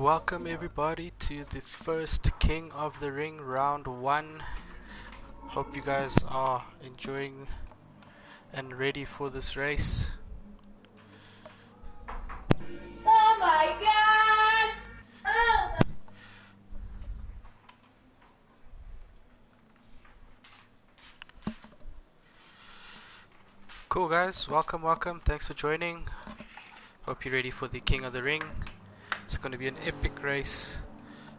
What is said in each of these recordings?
Welcome everybody to the first King of the Ring round 1. Hope you guys are enjoying and ready for this race. Oh my god! Oh. Cool guys, welcome, thanks for joining. Hope you're ready for the King of the Ring. It's going to be an epic race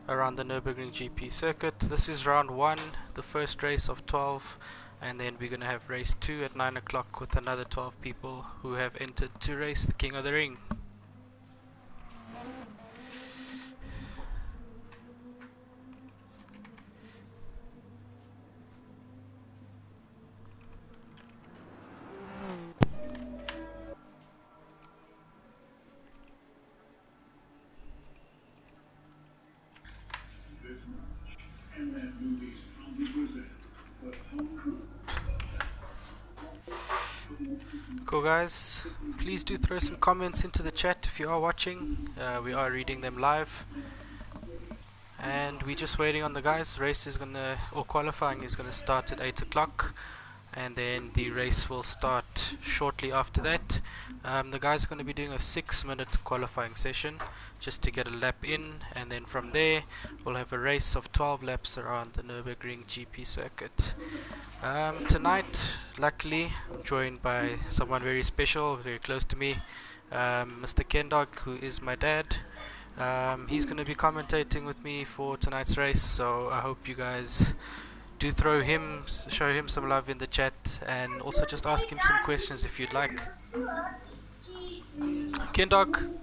around the Nürburgring GP circuit. This is round 1, the first race of 12, and then we're going to have race 2 at 9 o'clock with another 12 people who have entered to race the King of the Ring. Cool guys, please do throw some comments into the chat if you are watching. We are reading them live, and we're just waiting on the guys. Race is qualifying is gonna start at 8 o'clock, and then the race will start shortly after that. The guys are going to be doing a 6-minute qualifying session just to get a lap in, and then from there we'll have a race of 12 laps around the Nürburgring GP circuit. Tonight, luckily, I'm joined by someone very special, very close to me, Mr. Kendog, who is my dad. He's going to be commentating with me for tonight's race, so I hope you guys do show him some love in the chat, and also just ask him some questions if you'd like. Kendog.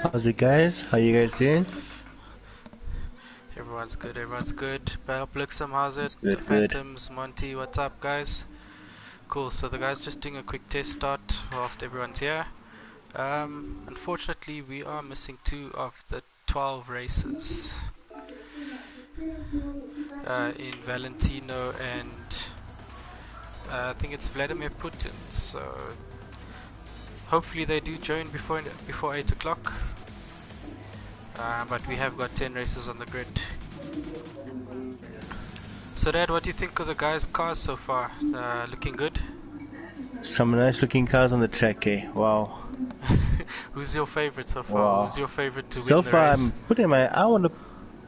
How's it guys? How you guys doing? Everyone's good. Blixum, how's it? Good, the good. Phantoms, Monty, what's up guys? Cool, so the guys just doing a quick test start whilst everyone's here. Unfortunately we are missing 2 of the 12 races. In Valentino and I think it's Vladimir Putin, so hopefully they do join before 8 o'clock. But we have got 10 races on the grid. So Dad, what do you think of the guys' cars so far? Looking good? Some nice looking cars on the track, eh? Wow. Who's your favorite so far? Wow. Who's your favorite to win So the far race? I'm putting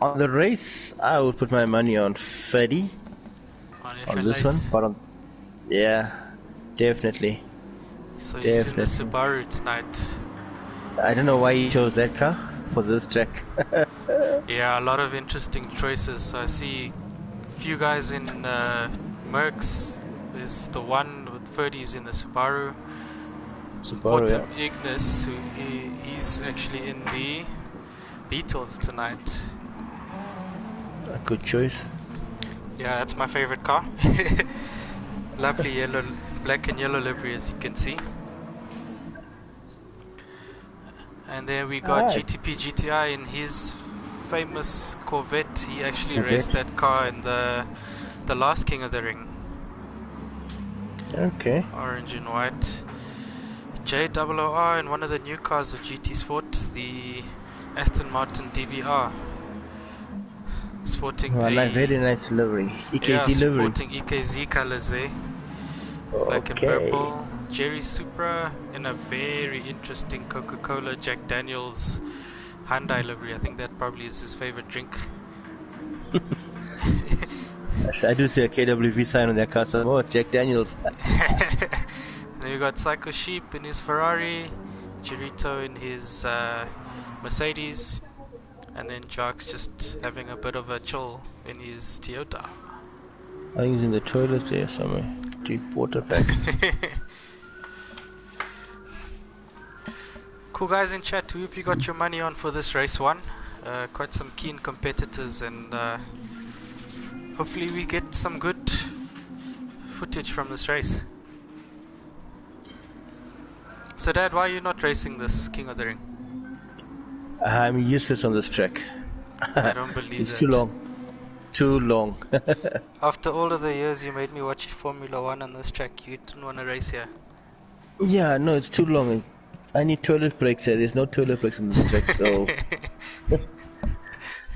on the race I would put my money on Freddy on this one, but yeah, definitely. So he's in the Definitely. Subaru tonight. I don't know why he chose that car for this track. Yeah, a lot of interesting choices. So I see a few guys in Mercs. There's the one with Ferdy's in the Subaru. Subaru, yeah. Ignis, he's actually in the Beetle tonight. A good choice. Yeah, that's my favorite car. Lovely black and yellow livery, as you can see. And then we got GTP GTI in his famous Corvette. He actually raced that car in the last King of the Ring. Okay. Orange and white. JOOR in one of the new cars of GTSport, the Aston Martin DBR. Sporting a very nice livery. EKZ livery. Sporting EKZ colors there. Black and purple. Jerry Supra in a very interesting Coca-Cola Jack Daniels Hyundai livery. I think that probably is his favorite drink. I do see a KWV sign on their car, so Jack Daniels. Then we got Psycho Sheep in his Ferrari, Chirito in his Mercedes, and then Jark's just having a bit of a chill in his Toyota. I think he's in the toilet there somewhere. Deep water pack. Cool guys in chat, who have you got your money on for this race 1? Quite some keen competitors, and hopefully we get some good footage from this race. So Dad, why are you not racing this King of the Ring? I'm useless on this track. I don't believe it's that. too long. Too long. After all of the years you made me watch Formula 1 on this track, you didn't want to race here. Yeah, no, it's too long. I need toilet breaks here. There's no toilet breaks on this track, so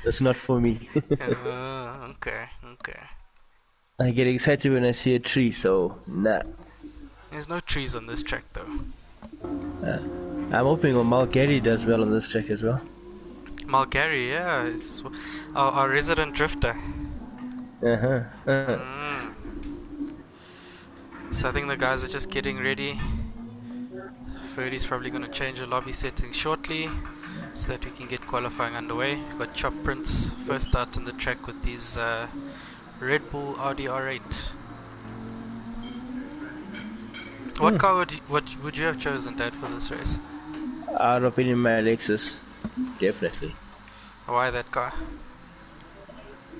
That's not for me. Okay, okay. I get excited when I see a tree, so nah. There's no trees on this track though. I'm hoping Malgary does well on this track as well. Malgary, yeah, it's our resident drifter. Uh-huh. So I think the guys are just getting ready. Ferdy's probably going to change the lobby settings shortly so that we can get qualifying underway. We've got Chop Prince first out on the track with these Red Bull Audi R8. What car would you have chosen, Dad, for this race? Our opinion, my Lexus, definitely. Why that car?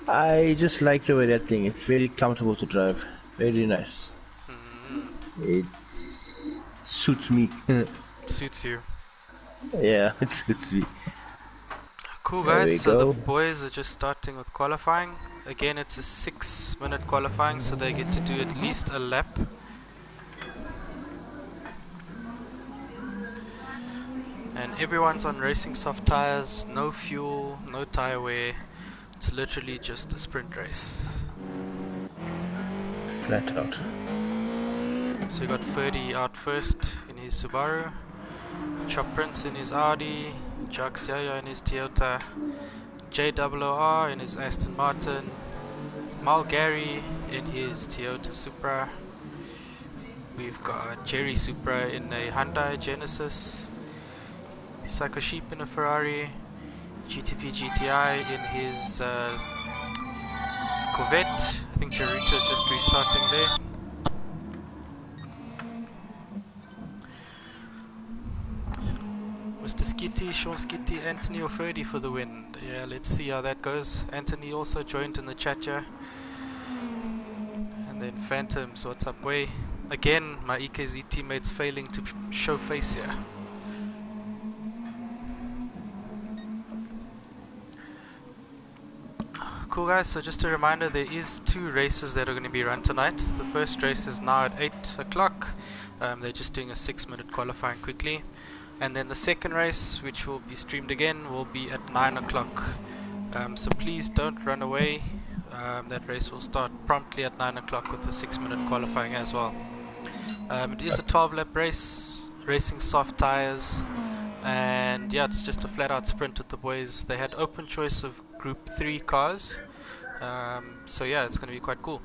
I just like the way that thing. It's very comfortable to drive. Very nice. It suits me. Suits you. Yeah, it suits me. Cool, guys. So the boys are just starting with qualifying. Again, it's a 6-minute qualifying, so they get to do at least a lap. And everyone's on racing soft tires, no fuel, no tire wear. It's literally just a sprint race. Flat out. So we got Ferdy out first in his Subaru, Chop Prince in his Audi, Jacques Yaya in his Toyota, JOOR in his Aston Martin, Malgary in his Toyota Supra. We've got Jerry Supra in a Hyundai Genesis, Psycho Sheep in a Ferrari, GTP GTI in his Corvette. I think Jarita's just restarting there. Mr. Skitty, Sean Skitty, Anthony or Ferdy for the win. Yeah, let's see how that goes. Anthony also joined in the chat here. And then Phantoms, what's up, way? Again, my EKZ teammates failing to show face here. Cool, guys, so just a reminder, there is 2 races that are going to be run tonight. The first race is now at 8 o'clock. They're just doing a 6-minute qualifying quickly. And then the second race, which will be streamed again, will be at 9 o'clock. So please don't run away. That race will start promptly at 9 o'clock with the 6-minute qualifying as well. It is a 12-lap race, racing soft tires. And yeah, it's just a flat-out sprint with the boys. They had open choice of Group 3 cars. So yeah, it's going to be quite cool.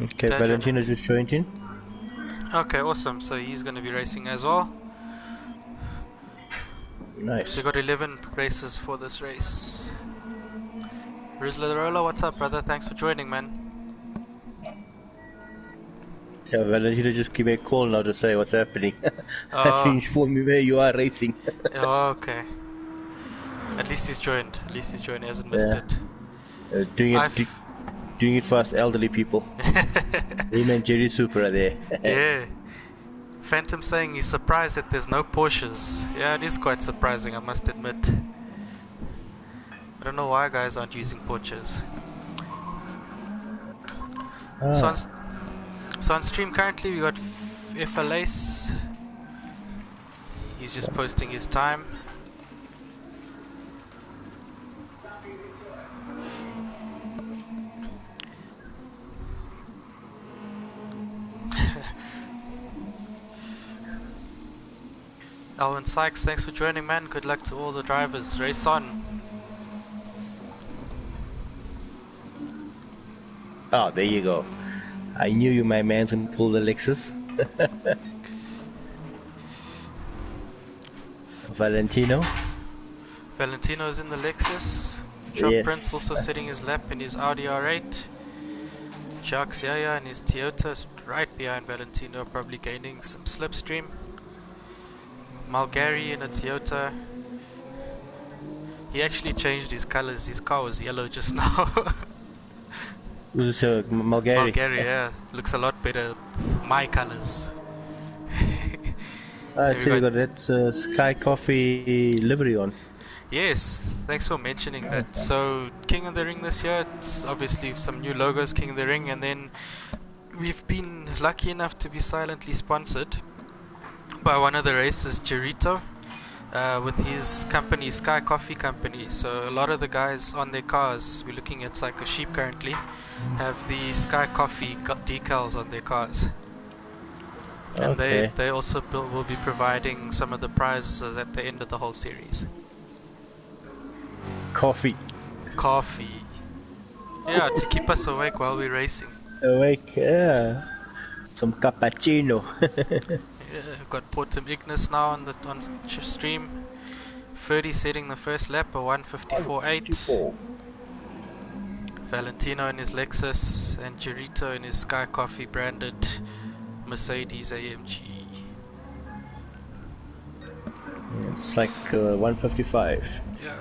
Okay, Valentino just joined in. Okay, awesome. So he's going to be racing as well. Nice. So we got 11 races for this race. Rizla what's up, brother? Thanks for joining, man. Yeah, Valentino just give me a call now to say what's happening. To inform me where you are racing. Oh, okay. At least he's joined. He hasn't missed it. Doing it for us elderly people. Him and Jerry Supra there. Yeah. Phantom saying he's surprised that there's no Porsches. Yeah, it is quite surprising, I must admit. I don't know why guys aren't using Porsches. So on stream currently we got FLAce. He's just posting his time. Alvin Sykes, thanks for joining, man. Good luck to all the drivers. Race on. Oh, there you go. I knew you, my man, can pull the Lexus. Valentino's in the Lexus. Chop Prince also setting his lap in his Audi R8. Jacques Yaya in his Toyota right behind Valentino, probably gaining some slipstream. Malgary in a Toyota. He actually changed his colors. His car was yellow just now. So Malgary. Malgary, yeah. Looks a lot better. My colors. I see you got that Sky Coffee livery on. Yes, thanks for mentioning that. So, King of the Ring this year, it's obviously some new logos, King of the Ring, and then we've been lucky enough to be silently sponsored by one of the races, Jarito. with his company, Sky Coffee Company. So a lot of the guys on their cars, we're looking at Psycho Sheep currently, have the Sky Coffee decals on their cars. And Okay. they also will be providing some of the prizes at the end of the whole series. Coffee. Coffee. Yeah, to keep us awake while we're racing. Awake, yeah. Some cappuccino. Yeah, we've got Portum Ignis now on stream. Ferdy setting the first lap, a 1:54.8. Valentino in his Lexus and Girito in his Sky Coffee branded Mercedes AMG. It's like 155. Yeah.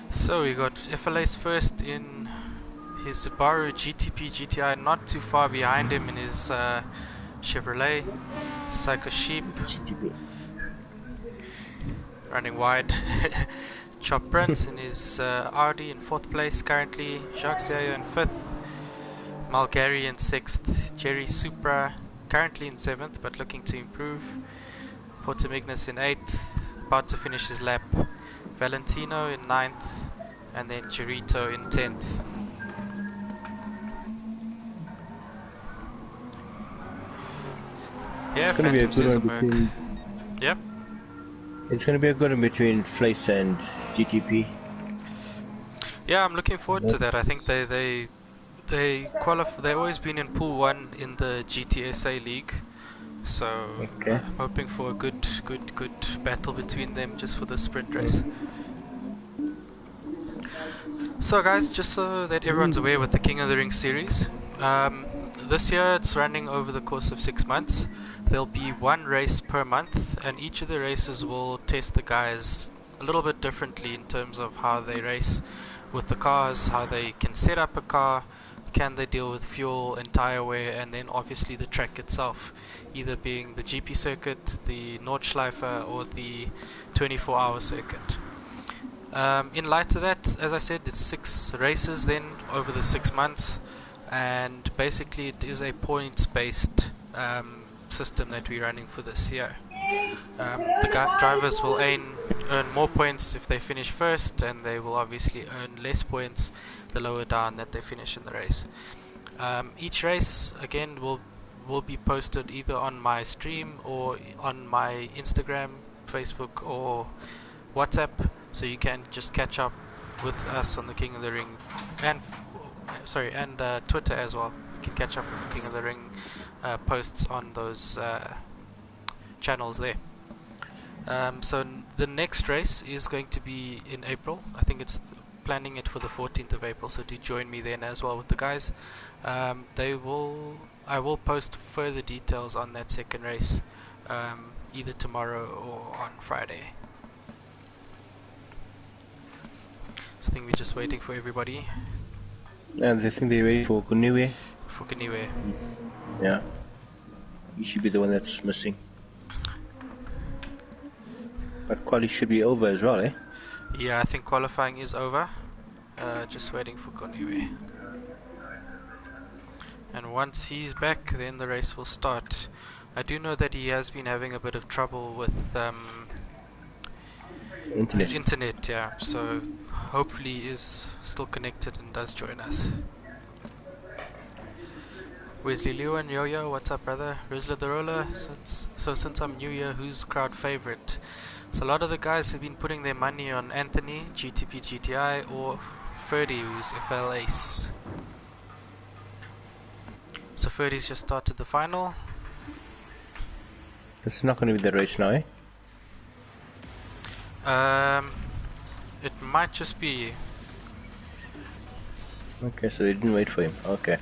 So we got FLA's first in his Subaru GTP GTI, not too far behind him in his Chevrolet. Psycho Sheep running wide. Chop Prince in his Audi in 4th place currently. Jacques Zayo in 5th. Malgari in 6th. Jerry Supra currently in 7th but looking to improve. Portomignus in 8th, about to finish his lap. Valentino in 9th, and then Chirito in 10th. Yeah, it's gonna be a good one between. Yep. It's gonna be a good one between Flace and GTP. Yeah, I'm looking forward to that. I think they qualify. They've always been in Pool 1 in the GTSA League, so okay. I'm hoping for a good battle between them just for the sprint race. So guys, just so that everyone's aware with the King of the Ring series, this year it's running over the course of 6 months. There'll be one race per month, and each of the races will test the guys a little bit differently in terms of how they race with the cars, how they can set up a car, can they deal with fuel and tire wear, and then obviously the track itself, either being the GP circuit, the Nordschleife, or the 24-hour circuit. In light of that, as I said, it's 6 races then over the 6 months, and basically it is a points-based system that we're running for this year. The drivers will earn more points if they finish first, and they will obviously earn less points the lower down that they finish in the race. Each race again will be posted either on my stream or on my Instagram, Facebook, or WhatsApp, so you can just catch up with us on the King of the Ring, and Twitter as well. You can catch up with the King of the Ring posts on those channels there. So the next race is going to be in April. I think it's planning it for the 14th of April, so do join me then as well with the guys. I will post further details on that second race either tomorrow or on Friday. So I think we're just waiting for everybody. And I think they're waiting for Kuniwe. For Kuniwe. Yeah. He should be the one that's missing. But quali should be over as well, eh? Yeah, I think qualifying is over. Just waiting for Kuniwe. And once he's back, then the race will start. I do know that he has been having a bit of trouble with his internet, yeah. So hopefully he is still connected and does join us. Wesley Lewin, Yo-Yo, what's up, brother? Rizla the Roller, since I'm new here, who's crowd favorite? So a lot of the guys have been putting their money on Anthony, GTP GTI, or Ferdy, who's FL Ace. So Ferdy's just started the final. This is not going to be the race now, eh? It might just be. Okay, so they didn't wait for him. Okay.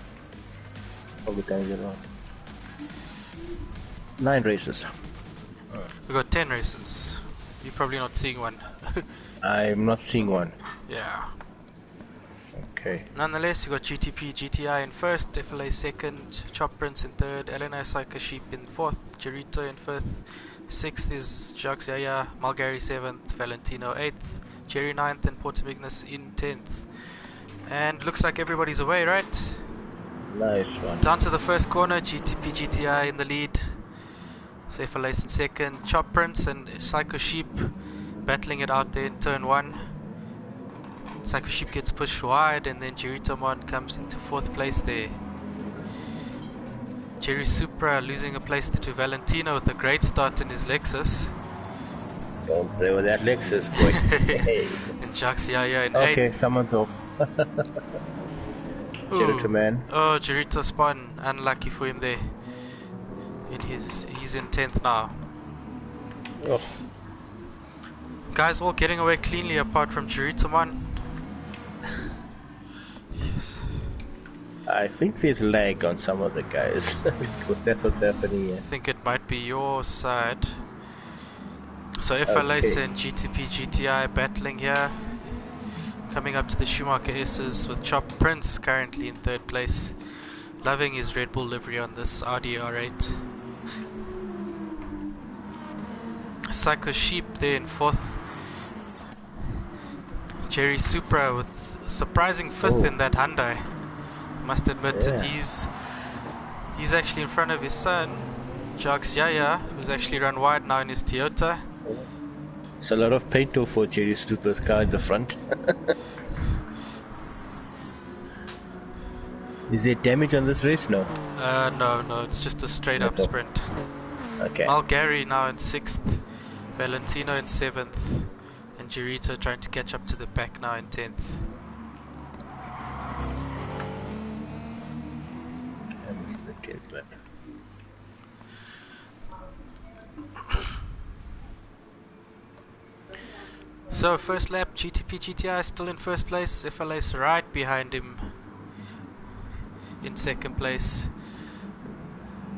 All the times are wrong. 9 races. We got 10 races. You're probably not seeing one. I'm not seeing one. Yeah. Okay. Nonetheless, you got GTP GTI in first, FLA second, Chop Prince in third, LNI Psycho Sheep in fourth, Girito in fifth, sixth is Jacques Yaya, Malgari seventh, Valentino eighth, Jerry ninth, and Portomignus in 10th. And looks like everybody's away, right? Nice one. Down to the first corner, GTP GTI in the lead. So FLA's in second. Chop Prince and Psycho Sheep battling it out there in turn 1. Psycho Sheep gets pushed wide, and then Jeritomon comes into 4th place there. Jerry Supra losing a place to Valentino with a great start in his Lexus. Don't play with that Lexus, boy. Hey. And Jux Yaya in 8th. Okay, someone's off. Jerito man. Oh, Jerito spun. Unlucky for him there. He's in 10th now. Oh. Guys all getting away cleanly apart from Jerito-man. Yes. I think there's lag on some of the guys. Because that's what's happening here. I think it might be your side. So FLS and GTP GTI battling here. Coming up to the Schumacher S's with Chop Prince currently in 3rd place. Loving his Red Bull livery on this Audi R8. Psycho Sheep there in 4th. Jerry Supra with surprising 5th in that Hyundai. Must admit that he's actually in front of his son, Jux Yaya, who's actually run wide now in his Toyota. It's a lot of paint off for Jerry Supra's car in the front. Is there damage on this race? No. No, it's just a straight up sprint. Okay. Malgary now in 6th, Valentino in 7th, and Girito trying to catch up to the pack now in 10th. So first lap, GTP GTI still in 1st place, FLA's right behind him in 2nd place.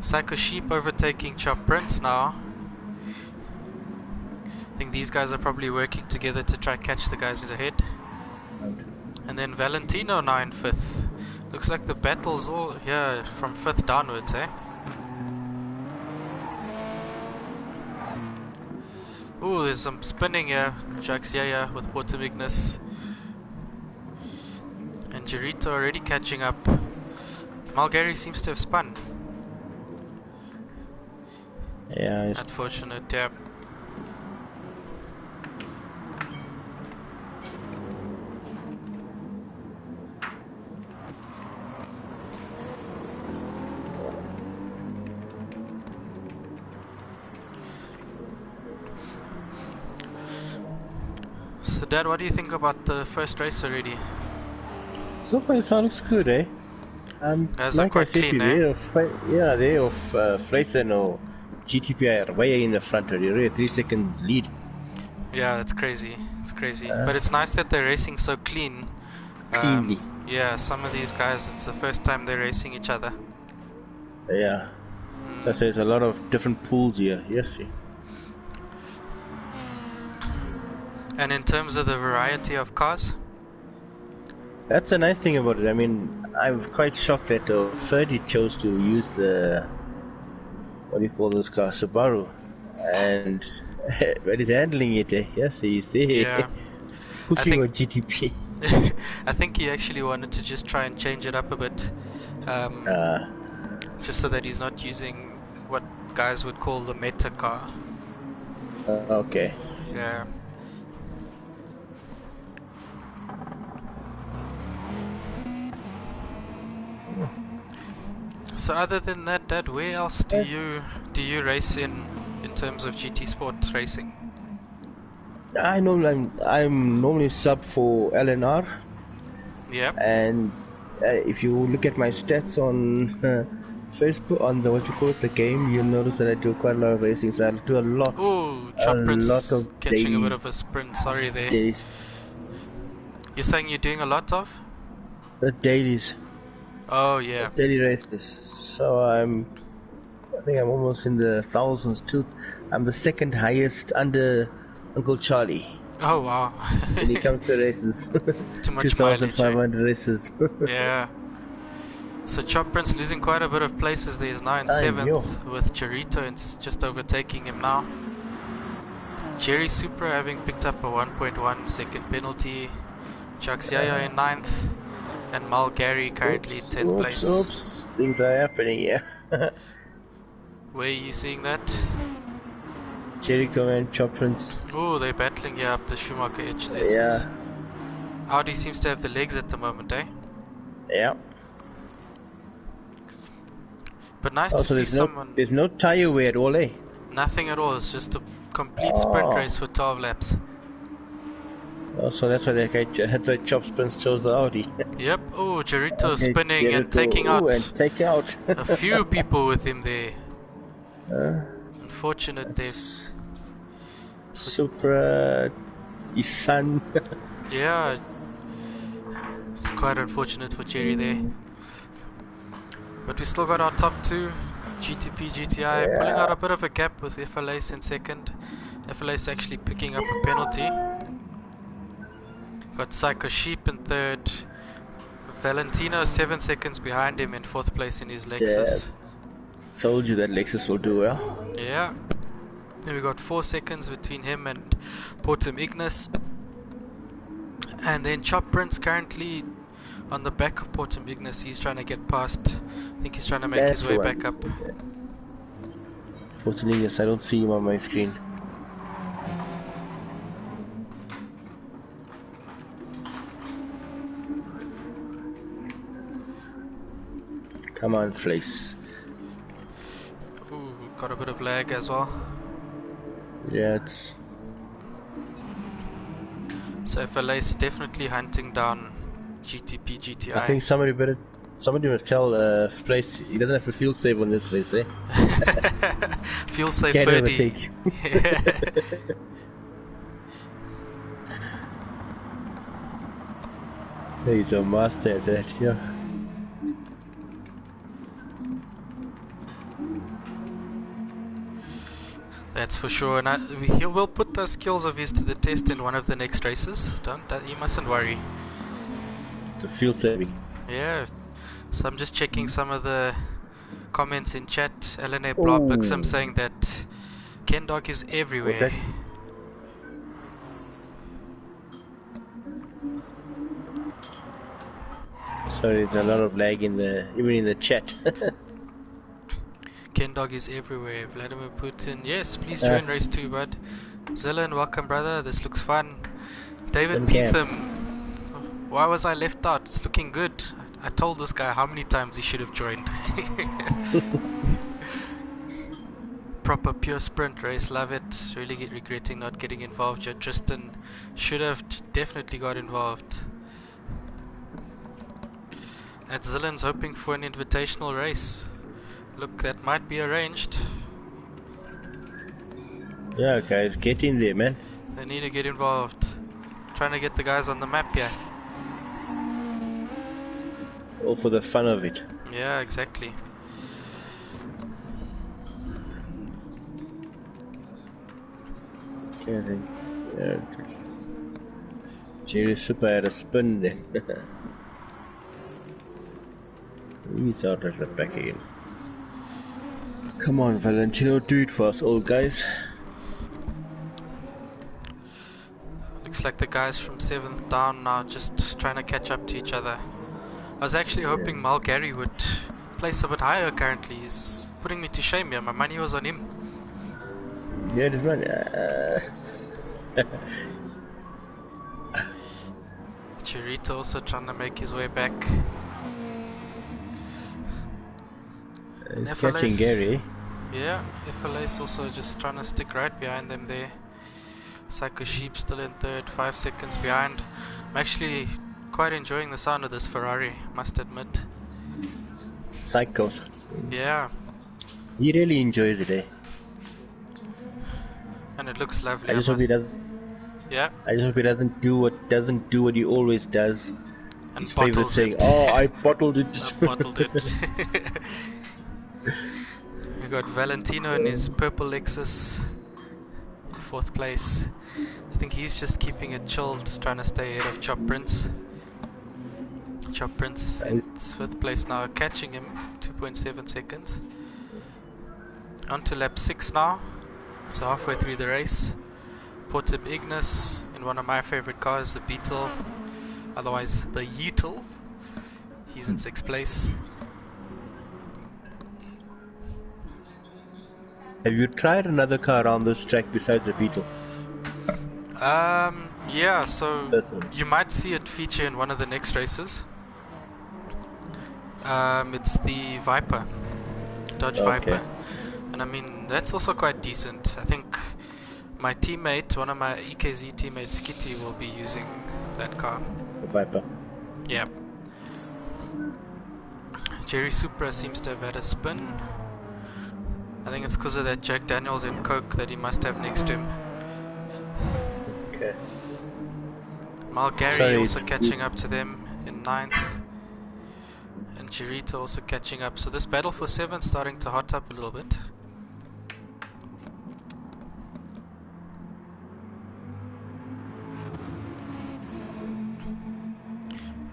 Psycho Sheep overtaking Chop Prince now. I think these guys are probably working together to try catch the guys ahead. And then Valentino now in 5th. Looks like the battle's all here from 5th downwards, eh? Ooh, there's some spinning here. Jux Yaya with Bottom Ignis. And Girito already catching up. Malgary seems to have spun. Yeah. Unfortunate, yeah. So Dad, what do you think about the first race already? So far it sounds good, eh? Guys like are I quite said, clean, eh? they of Fleisen or GTP are way in the front already, 3 seconds lead. Yeah, that's crazy. It's crazy. But it's nice that they're racing so clean. Cleanly. Yeah, some of these guys, it's the first time they're racing each other. Yeah. So there's a lot of different pools here, yes. And in terms of the variety of cars? That's the nice thing about it. I mean, I'm quite shocked that Ferdy chose to use the, what do you call this car, Subaru, and but he's handling it. Yes, he's there, Yeah. pushing on GTP. I think he actually wanted to just try and change it up a bit, just so that he's not using what guys would call the meta car. Okay. Yeah. So other than that, Dad, where else do you race in terms of GTSport racing? I'm normally sub for LNR. Yeah. And if you look at my stats on Facebook, on the the game, you'll notice that I do quite a lot of racing. So I do a lot. Oh, Chop Prince lot of catching a bit of a sprint. Sorry there. Days. You're saying you're doing a lot of? Dailies. Oh yeah. Daily races. So I think I'm almost in the thousands too. I'm the 2nd highest under Uncle Charlie. Oh wow. When it comes to races. Too much 2,500 races. Yeah. So Chop Prince losing quite a bit of places. There is now in 7th with Chirito and just overtaking him now. Jerry Supra having picked up a 1.1 second penalty. Jux Yaya in 9th. And Malgary currently in 10th place. Oops. Things are happening here. Where are you seeing that? Jericho and Chop Prince. Oh, they're battling here up the Schumacher edge. This Yeah. is Audi seems to have the legs at the moment, eh? Yeah. But nice Oh, to so see someone. there's no tire wear at all, eh? Nothing at all. It's just a complete sprint race for 12 laps. Oh, so that's why that's why Chop Prince chose the Audi. Yep. Oh, Gerito Okay, spinning and Jericho. taking Ooh, out and take out. a few people with him there. Uh, Unfortunate there. Supra, his son. Yeah. It's quite unfortunate for Jerry there. But we still got our top two. GTP, GTI pulling out a bit of a gap with FLAce in second. FLAce actually picking up a penalty. Got Psycho Sheep in third. Valentino 7 seconds behind him in fourth place in his Lexus. Told you that Lexus will do well. Yeah. Then we got 4 seconds between him and Portum Ignis. And then Chop Prince currently on the back of Portum Ignis. He's trying to get past. I think he's trying to make his way back up. Portum Ignis, I don't see him on my screen. Come on, Flace. Ooh, got a bit of lag as well. Yeah, it's... So FLA's definitely hunting down GTP, GTI. I think somebody must tell Flace he doesn't have to field save on this race, eh? Fuel save Can't 30. overtake. He's a master at that, yeah. That's for sure, and he will put those skills of his to the test in one of the next races. You mustn't worry. The field saving. Yeah. So I'm just checking some of the comments in chat. LNA Blob Blixum saying that Ken Dog is everywhere. Sorry, there's a lot of lag even in the chat. Ken Dog is everywhere. Vladimir Putin. Yes, please join race 2, bud. Zillan, welcome, brother. This looks fun. David Peetham. Why was I left out? It's looking good. I told this guy how many times he should have joined. Proper pure sprint race. Love it. Really regretting not getting involved. Tristan should have definitely got involved. And Zillan's hoping for an invitational race. Look, that might be arranged. Yeah, guys, get in there, man. They need to get involved. Trying to get the guys on the map here. All for the fun of it. Yeah, exactly. Okay, I think. Yeah. Jerry Super had a spin then. He's out at the back again. Come on, Valentino, do it for us old guys. Looks like the guys from 7th down now just trying to catch up to each other. I was actually hoping Malgary would place a bit higher currently. He's putting me to shame here. My money was on him. Yeah, this man. Chirito also trying to make his way back. He's catching Gary. Yeah, FLA's also just trying to stick right behind them there. Psycho Sheep still in third, 5 seconds behind. I'm actually quite enjoying the sound of this Ferrari, must admit. Psychos. Yeah. He really enjoys it, eh? And it looks lovely. I just hope he doesn't. Yeah. I just hope he doesn't do what he always does. And his favorite saying, it. "Oh, I bottled it." I bottled it. We got Valentino in his purple Lexus in 4th place. I think he's just keeping it chilled, trying to stay ahead of Chop Prince. Chop Prince in 5th place now, catching him 2.7 seconds. On to lap 6 now, so halfway through the race. Portum Ignis in one of my favorite cars, the Beetle, otherwise the Yeetle. He's in 6th place. Have you tried another car on this track besides the Beetle? Yeah, so Personally. you might see it feature in one of the next races. It's the Viper, Dodge Okay. Viper. And I mean, that's also quite decent. I think my teammate, one of my EKZ teammates, Skitty, will be using that car. The Viper. Yeah. Jerry Supra seems to have had a spin. I think it's because of that Jack Daniels and Coke that he must have next to him. Okay. Malgary Sorry, also it's catching up to them in 9th. And Chirito also catching up. So this battle for 7 starting to hot up a little bit.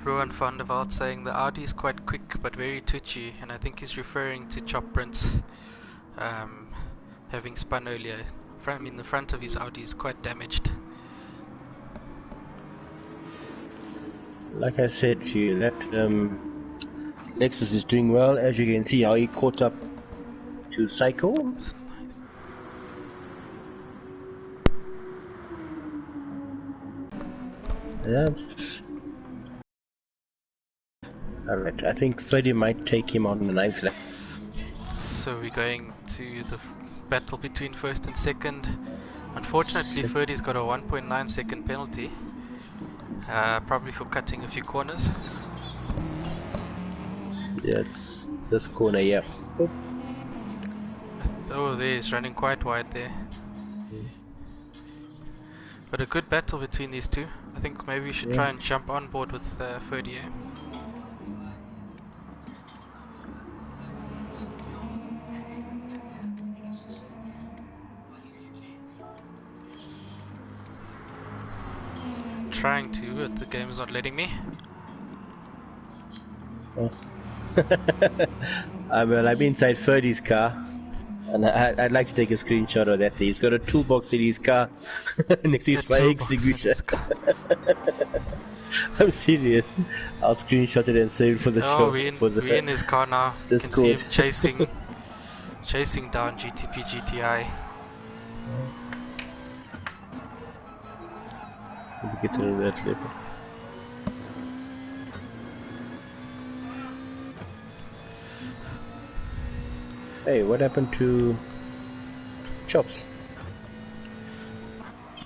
Rowan van der Walt saying the Audi is quite quick but very twitchy, and I think he's referring to Chop Prince having spun earlier. I mean, the front of his Audi is quite damaged. like I said to you, that Lexus is doing well. As you can see, how he caught up to Psycho. Yeah. Alright, I think Freddie might take him on the 9th lap. So we're going to the battle between 1st and 2nd. Unfortunately, Freddie's got a 1.9 second penalty. Probably for cutting a few corners. Yeah, it's this corner, yeah. Oh, there, he's running quite wide there. But a good battle between these two. I think maybe we should try and jump on board with Ferdy. Trying to, but the game's not letting me. Oh. Well, I'm inside Ferdy's car, and I'd like to take a screenshot of that. He's got a toolbox in his car next to his fire extinguisher. I'm serious. I'll screenshot it and save it for the show. We're in his car now. You can see him chasing down GTP GTI. We'll get through that later. Hey, what happened to Chops?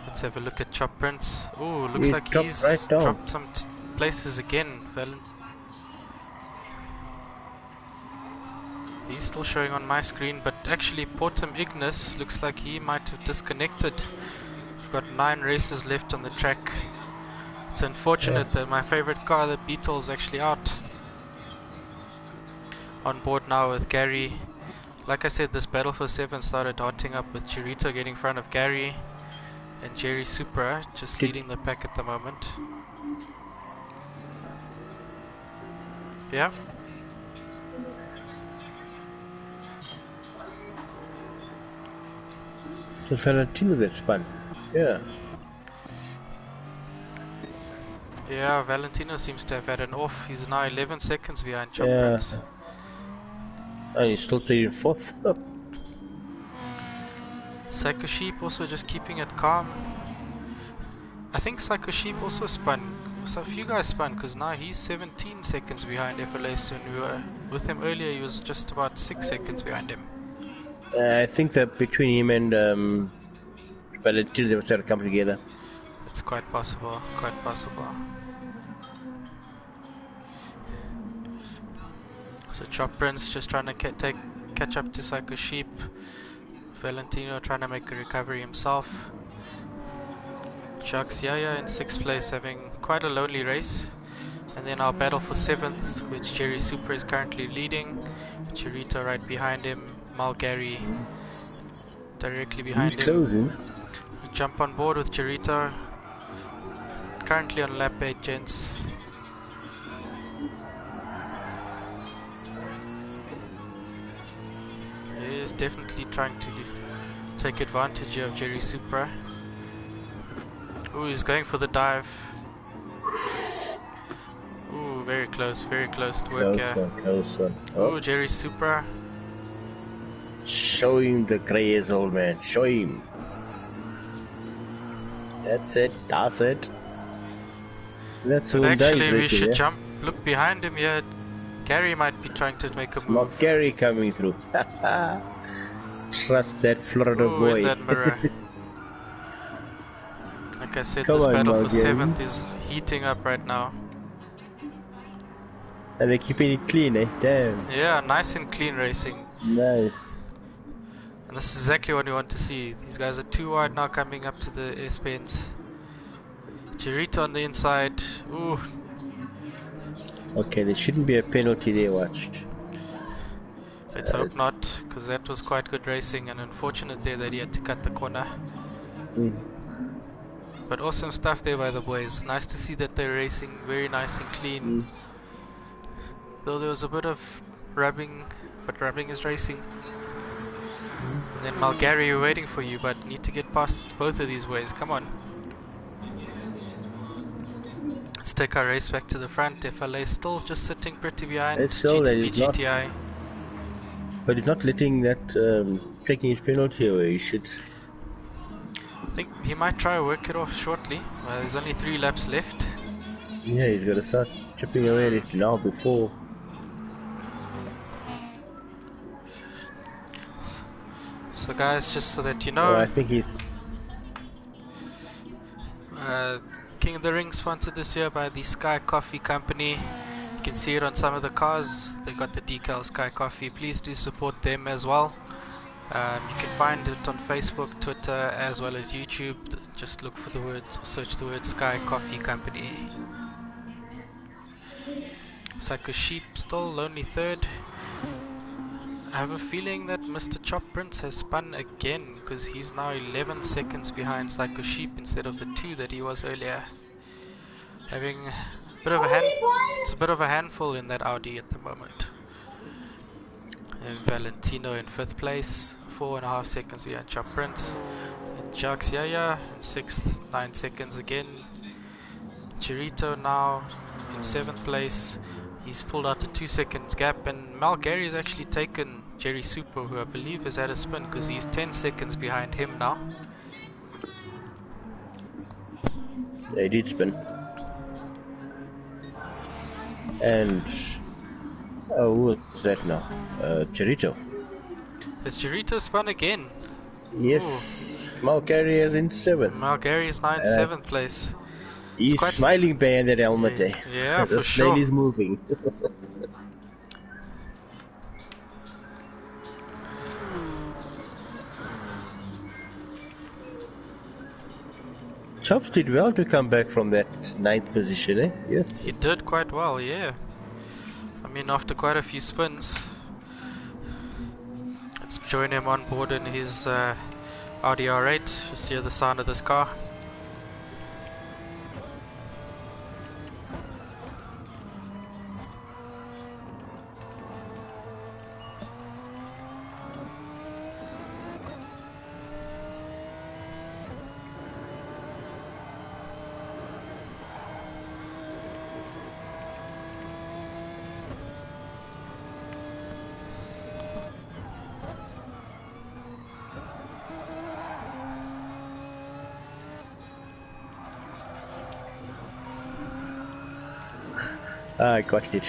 Let's have a look at Chop Prince. Oh, looks like he's right dropped some places again. He's still showing on my screen, but actually Portum Ignis looks like he might have disconnected. We've got 9 races left on the track. It's unfortunate that my favorite car, the Beetle, is actually out. On board now with Gary. Like I said, this battle for 7 started hotting up with Chirito getting in front of Gary and Jerry Supra just leading the pack at the moment. Yeah. So Valentino that spun. Yeah. Yeah, Valentino seems to have had an off. He's now 11 seconds behind Chop Prince. And he's still staying 4th. Oh. Psycho Sheep also just keeping it calm. I think Psycho Sheep also spun. So a few guys spun because now he's 17 seconds behind FLS. When we were with him earlier, he was just about 6 seconds behind him. I think that between him and Valentino, they must have come together. It's quite possible, quite possible. So Chop Prince just trying to catch up to Psycho Sheep. Valentino trying to make a recovery himself. Chucks Yaya in 6th place, having quite a lonely race. And then our battle for 7th, which Jerry Supra is currently leading. Chirito right behind him. Malgary directly behind him. Closing. Jump on board with Chirito. Currently on lap 8, gents. He is definitely trying to take advantage of Jerry Supra. Ooh, he's going for the dive. Ooh, very close to work here. Close one. Oh, Jerry Supra. Show him the grey as old man. Show him. That's it. That's it. That's But Hyundai actually is we racing, should yeah? jump, look behind him here. Gary might be trying to make a It's move. not Gary coming through. Trust that Florida Ooh, boy. in that mirror. Like I said, Come this on, battle for Malgary. 7th is heating up right now. And they're keeping it clean, eh? Damn. Yeah, nice and clean racing. Nice. And this is exactly what we want to see. These guys are too wide now coming up to the S-Pens. Chirito on the inside. Ooh. Okay, there shouldn't be a penalty there, watch. Let's hope not, because that was quite good racing, and unfortunate there that he had to cut the corner. Mm. But awesome stuff there by the boys. Nice to see that they're racing very nice and clean. Though there was a bit of rubbing, but rubbing is racing. And then Malgary, we're waiting for you, but need to get past both of these ways. Come on. Let's take our race back to the front. FLA still just sitting pretty behind It's still that GTP he's not, GTI. but he's not letting that taking his penalty away. He should. I think he might try to work it off shortly. There's only 3 laps left. Yeah, he's got to start chipping away at it now before. So guys, just so that you Oh, know, I think he's. King of the Ring sponsored this year by the Sky Coffee Company. You can see it on some of the cars. They got the decal Sky Coffee. Please do support them as well. You can find it on Facebook, Twitter, as well as YouTube. Just look for the words, search the word Sky Coffee Company. Psycho Sheep still lonely third. I have a feeling that Mr. Chop Prince has spun again, because he's now 11 seconds behind Psycho Sheep instead of the 2 that he was earlier. Having a bit of a it's a bit of a handful in that Audi at the moment. And Valentino in 5th place, 4.5 seconds behind Chop Prince. And Jacques Yaya in 6th, 9 seconds again. Chirito now in 7th place. He's pulled out a 2 seconds gap, and Malgary has actually taken Jerry Super, who I believe has had a spin, because he's 10 seconds behind him now. They did spin. And oh, who is that now? Chirito. Has Chirito spun again? Yes. Malgary is in 7th. Malgary is now in 7th place. He's quite smiling behind that helmet, eh? Yeah, the for snail sure. is moving. Chops did well to come back from that 9th position, eh? Yes. He did quite well, yeah. I mean, after quite a few spins. Let's join him on board in his Audi R8. Just hear the sound of this car. I got it.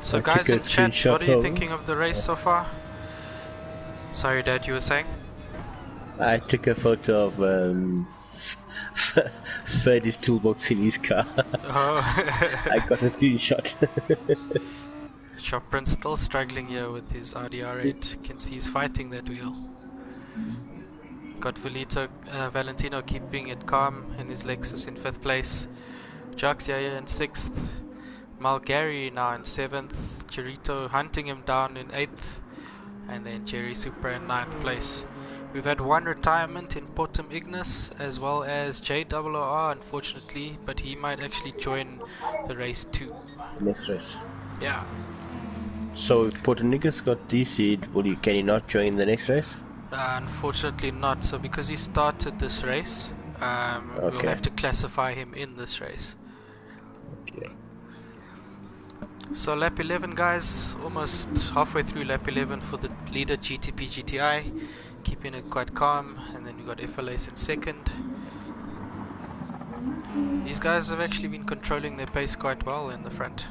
So I guys took a in chat, screenshot what are you of- thinking of the race so far? Sorry Dad, you were saying? I took a photo of Ferdy's toolbox in his car. Oh. I got a screenshot. Chop Prince still struggling here with his Audi R8. Can see he's fighting that wheel. Got Valentino keeping it calm in his Lexus in 5th place. Jacques Yaya in 6th. Malgary now in 7th. Chirito hunting him down in 8th. And then Jerry Super in 9th place. We've had one retirement in Portum Ignis, as well as JOOR, unfortunately, but he might actually join the race too. Next race. Yeah. So if Portonigas got DC'd, can he not join the next race? Unfortunately not. So because he started this race, we'll Okay. have to classify him in this race. Okay. So lap 11 guys, almost halfway through lap 11 for the leader GTP GTI, keeping it quite calm, and then we got FLAs in second. These guys have actually been controlling their pace quite well in the front.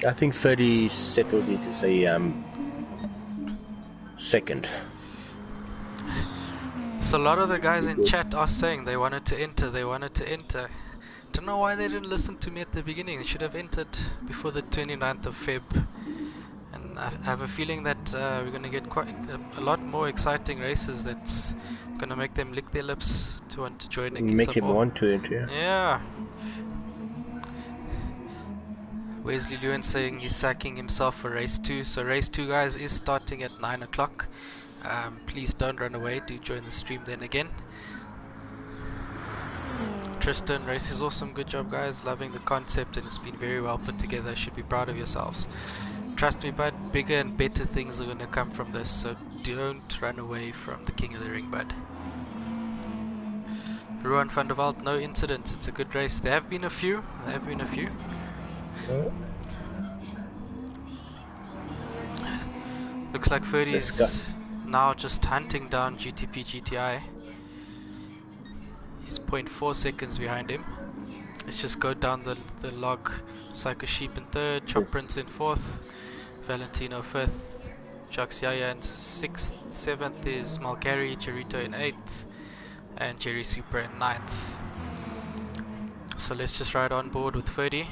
I think 30 settled into say second. So a lot of the guys in chat are saying they wanted to enter. Don't know why they didn't listen to me at the beginning. They should have entered before the 29th of Feb. And I have a feeling that we're going to get quite a lot more exciting races that's going to make them lick their lips to want to join again. Make him want to enter. Yeah. Wesley Lewin saying he's sacking himself for race 2. So race 2 guys is starting at 9 o'clock. Please don't run away, do join the stream then again. Tristan, race is awesome, good job guys, loving the concept and it's been very well put together, should be proud of yourselves. Trust me bud, bigger and better things are going to come from this, so don't run away from the King of the Ring bud. Ruan van der Walt, no incidents, it's a good race. There have been a few. Looks like Ferdy's now just hunting down GTP GTI. He's 0.4 seconds behind him. Let's just go down the log. Psycho Sheep in third, Chop Prince in fourth, Valentino fifth, Jacques Yaya in sixth, seventh is Malgari, Cherito in eighth, and Jerry Super in ninth. So let's just ride on board with Ferdy.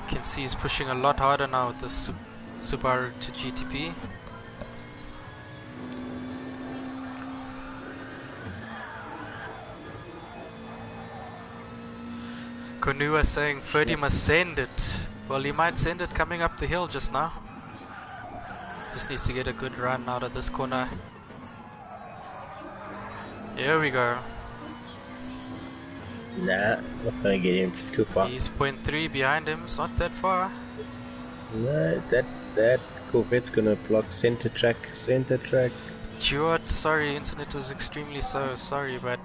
You can see he's pushing a lot harder now with the Subaru to GTP. Konua saying Ferdy must send it. Well, he might send it coming up the hill just now. Just needs to get a good run out of this corner. Here we go. Nah, not gonna get him too far. He's 0.3 behind him, it's not that far. Nah, that Corvette's gonna block center track. Stuart, sorry, internet was extremely slow, sorry, but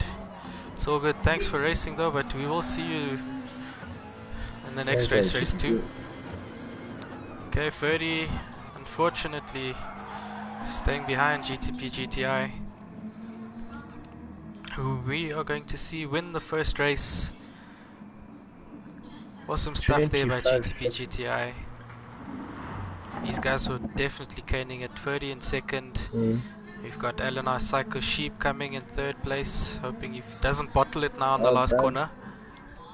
it's all good. Thanks for racing though, but we will see you in the next race, race 2. Okay, Ferdy, unfortunately, staying behind GTP GTI, who we are going to see win the first race. Awesome stuff there by GTP GTI. These guys were definitely caning it. Ferdy in second. We've got Eleanor Psycho Sheep coming in third place, hoping he doesn't bottle it now on the last corner.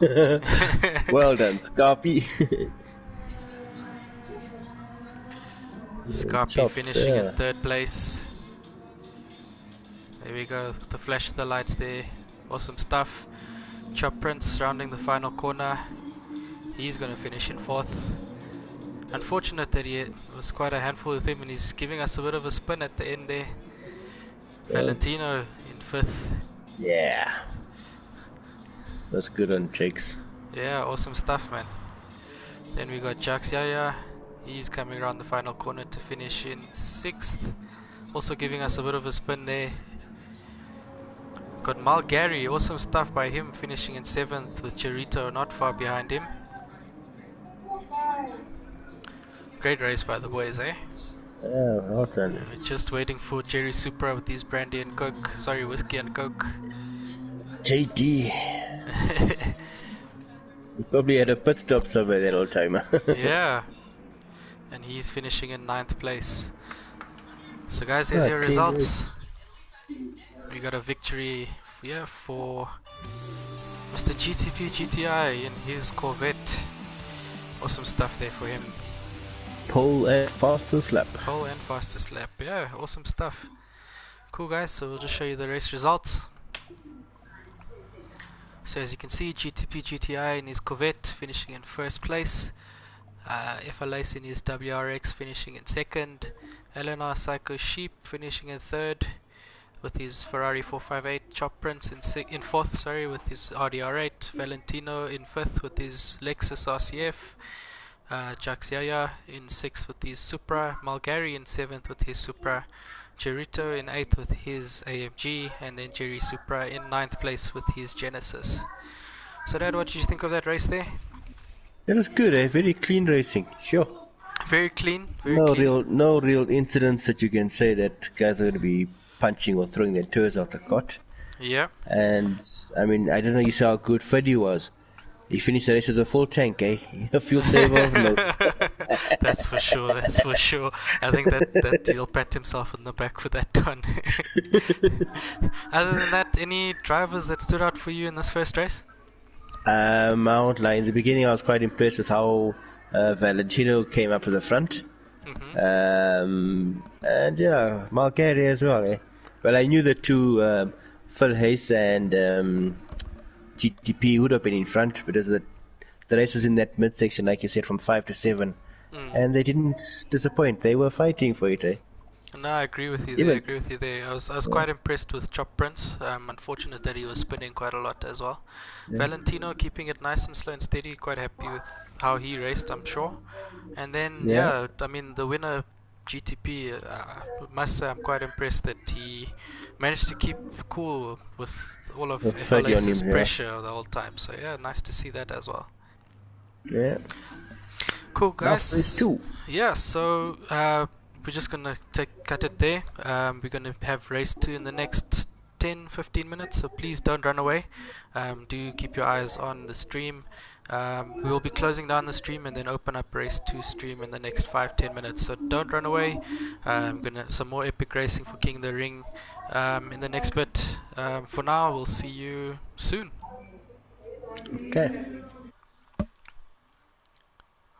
Well done, Scarpy. Scarpy finishing in third place. There we go, the flash of the lights there. Awesome stuff. Chop Prince rounding the final corner. He's going to finish in fourth. Unfortunate that he was quite a handful with him and he's giving us a bit of a spin at the end there. Valentino in fifth. Yeah. That's good on Jakes. Yeah, awesome stuff, man. Then we got Jacques Yaya. He's coming around the final corner to finish in sixth. Also giving us a bit of a spin there. Got Malgari, awesome stuff by him, finishing in seventh with Cherito not far behind him. Great race by the boys, eh? Yeah, well done. We're just waiting for Jerry Supra with his brandy and coke. Sorry, whiskey and coke. JD. He probably had a pit stop somewhere that old timer. Yeah. And he's finishing in 9th place. So guys, there's your results. We got a victory here for Mr. GTP GTI in his Corvette. Awesome stuff there for him. Pole and fastest lap. Pole and fastest lap. Yeah, awesome stuff. Cool guys, so we'll just show you the race results. So as you can see, GTP GTI in his Corvette finishing in first place. FLAs in his WRX finishing in second. Eleanor Psycho Sheep finishing in third with his Ferrari 458. Chop Prince in fourth, with his RDR8. Valentino in fifth with his Lexus RCF. Jacques Yaya in sixth with his Supra. Malgari in seventh with his Supra. Cherito in eighth with his AMG, and then Jerry Supra in ninth place with his Genesis. So Dad, what did you think of that race there? It was good, very clean racing. Sure. Very clean, very clean. No real incidents that you can say that guys are going to be punching or throwing their toes out the cot. Yeah. And I mean, I don't know. You saw how good Freddie was. He finished the race with a full tank, eh? A fuel saver of notes. That's for sure. That's for sure. I think that he'll pat himself on the back for that one. Other than that, any drivers that stood out for you in this first race? I won't lie. In the beginning, I was quite impressed with how Valentino came up to the front. And yeah, Margari as well, eh? Well, I knew the two, Phil Hayes and GTP would have been in front because the race was in that midsection, like you said, from 5 to 7. And they didn't disappoint. They were fighting for it, eh? No, I agree with you there. I agree with you there. I was quite impressed with Chop Prince. Unfortunate that he was spinning quite a lot as well. Yeah. Valentino keeping it nice and slow and steady. Quite happy with how he raced, I'm sure. And then Yeah. I mean the winner GTP. Must say I'm quite impressed that he managed to keep cool with all of With Fergie on FLS's him, yeah. pressure the whole time. So yeah, nice to see that as well. Yeah. Cool, Now guys. race 2. Yeah, so we're just gonna cut it there. We're gonna have race 2 in the next 10-15 minutes, so please don't run away. Do keep your eyes on the stream. We will be closing down the stream and then open up race 2 stream in the next 5-10 minutes, so don't run away. Some more epic racing for King of the Ring in the next bit. For now, we'll see you soon. Okay.